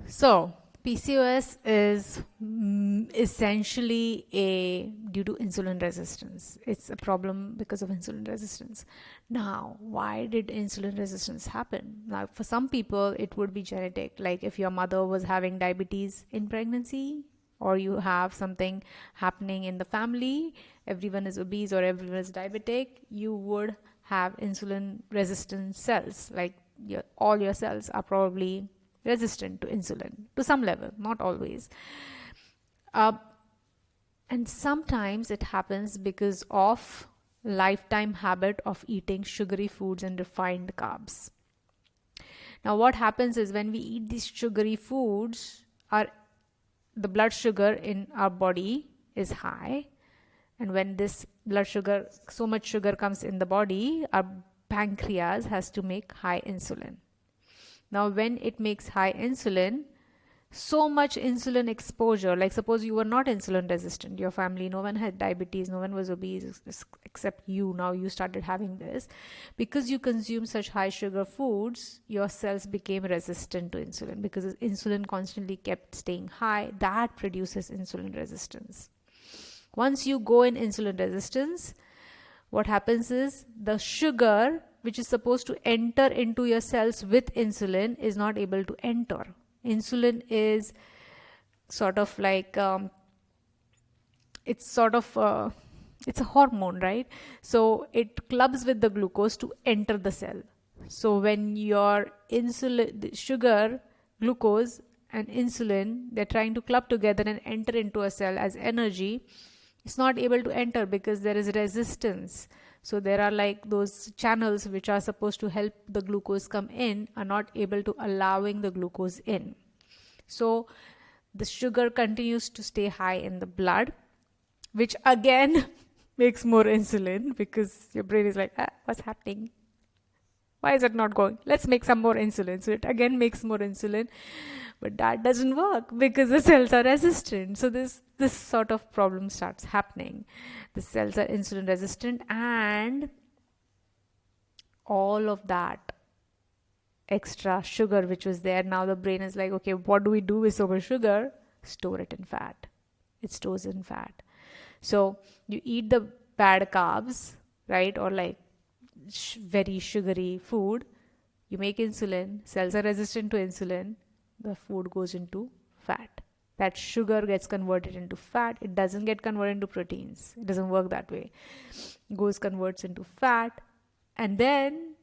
So, PCOS is essentially due to insulin resistance. It's a problem because of insulin resistance. Now, why did insulin resistance happen? Now, for some people, it would be genetic. Like if your mother was having diabetes in pregnancy, or you have something happening in the family, everyone is obese or everyone is diabetic, you would have insulin resistant cells. Like all your cells are probably resistant to insulin to some level, not always. Uh, and sometimes it happens because of lifetime habit of eating sugary foods and refined carbs. Now, what happens is when we eat these sugary foods, the blood sugar in our body is high. And when this blood sugar, so much sugar comes in the body, our pancreas has to make high insulin. Now, when it makes high insulin, so much insulin exposure, like suppose you were not insulin resistant, your family, no one had diabetes, no one was obese except you. Now you started having this. Because you consume such high sugar foods, your cells became resistant to insulin because insulin constantly kept staying high. That produces insulin resistance. Once you go in insulin resistance, what happens is the sugar which is supposed to enter into your cells with insulin is not able to enter. Insulin is sort of like it's a hormone, right? So it clubs with the glucose to enter the cell. So when your sugar, glucose and insulin, they're trying to club together and enter into a cell as energy, it's not able to enter because there is resistance. So there are like those channels which are supposed to help the glucose come in are not able to allowing the glucose in. So the sugar continues to stay high in the blood, which again makes more insulin because your brain is like, what's happening? Why is it not going? Let's make some more insulin. So it again makes more insulin. But that doesn't work because the cells are resistant. So this sort of problem starts happening. The cells are insulin resistant, and all of that extra sugar which was there, now the brain is like, okay, what do we do with so much sugar? Store it in fat. It stores in fat. So you eat the bad carbs, right? Or like very sugary food. You make insulin. Cells are resistant to insulin. The food goes into fat. That sugar gets converted into fat. It doesn't get converted into proteins. It doesn't work that way. It converts into fat. And then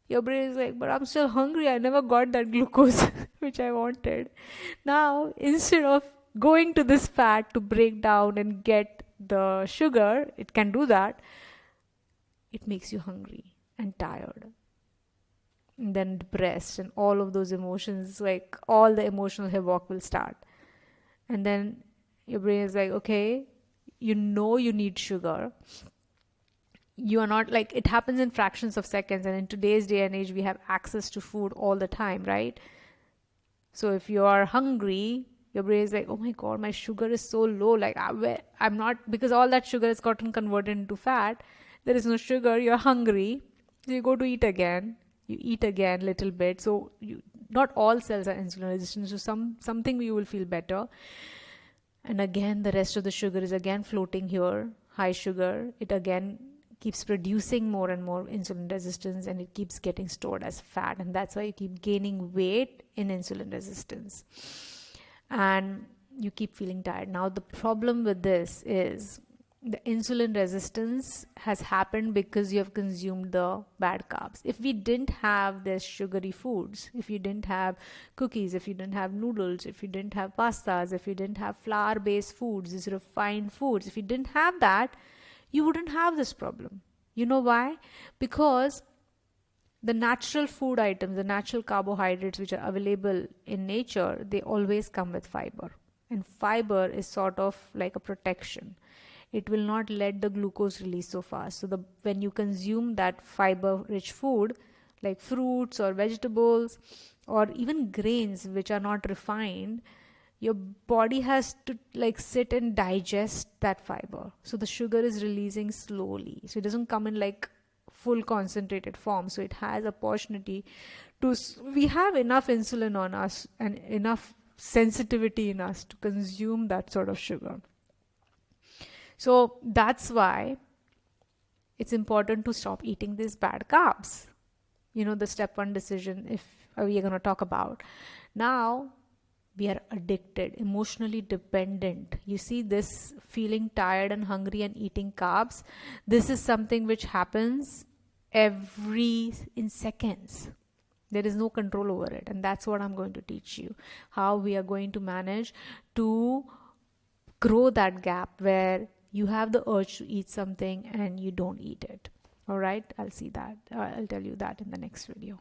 your brain is like, but I'm still hungry. I never got that glucose which I wanted. Now, instead of going to this fat to break down and get the sugar, it can do that. It makes you hungry and tired. And then depressed, and all of those emotions, like all the emotional havoc will start. And then your brain is like, okay, you know you need sugar. You are not like, it happens in fractions of seconds, and in today's day and age we have access to food all the time, right? So if you are hungry, your brain is like, oh my god, my sugar is so low, like I'm not, because all that sugar has gotten converted into fat. There is no sugar, you're hungry, so you go to eat again. You eat again little bit. So not all cells are insulin resistant. So something you will feel better. And again, the rest of the sugar is again floating here, high sugar. It again keeps producing more and more insulin resistance, and it keeps getting stored as fat. And that's why you keep gaining weight in insulin resistance. And you keep feeling tired. Now, the problem with this is the insulin resistance has happened because you have consumed the bad carbs. If we didn't have this sugary foods, if you didn't have cookies, if you didn't have noodles, if you didn't have pastas, if you didn't have flour-based foods, these refined foods, if you didn't have that, you wouldn't have this problem. You know why? Because the natural food items, the natural carbohydrates which are available in nature, they always come with fiber. And fiber is sort of like a protection. It will not let the glucose release so fast. So when you consume that fiber-rich food, like fruits or vegetables or even grains which are not refined, your body has to like sit and digest that fiber. So the sugar is releasing slowly. So it doesn't come in like full concentrated form. So it has opportunity to, we have enough insulin on us and enough sensitivity in us to consume that sort of sugar. So that's why it's important to stop eating these bad carbs. The step one decision, if we are going to talk about. Now, we are addicted, emotionally dependent. You see, this feeling tired and hungry and eating carbs, this is something which happens in seconds. There is no control over it. And that's what I'm going to teach you, how we are going to manage to grow that gap where you have the urge to eat something and you don't eat it. All right, I'll tell you that in the next video.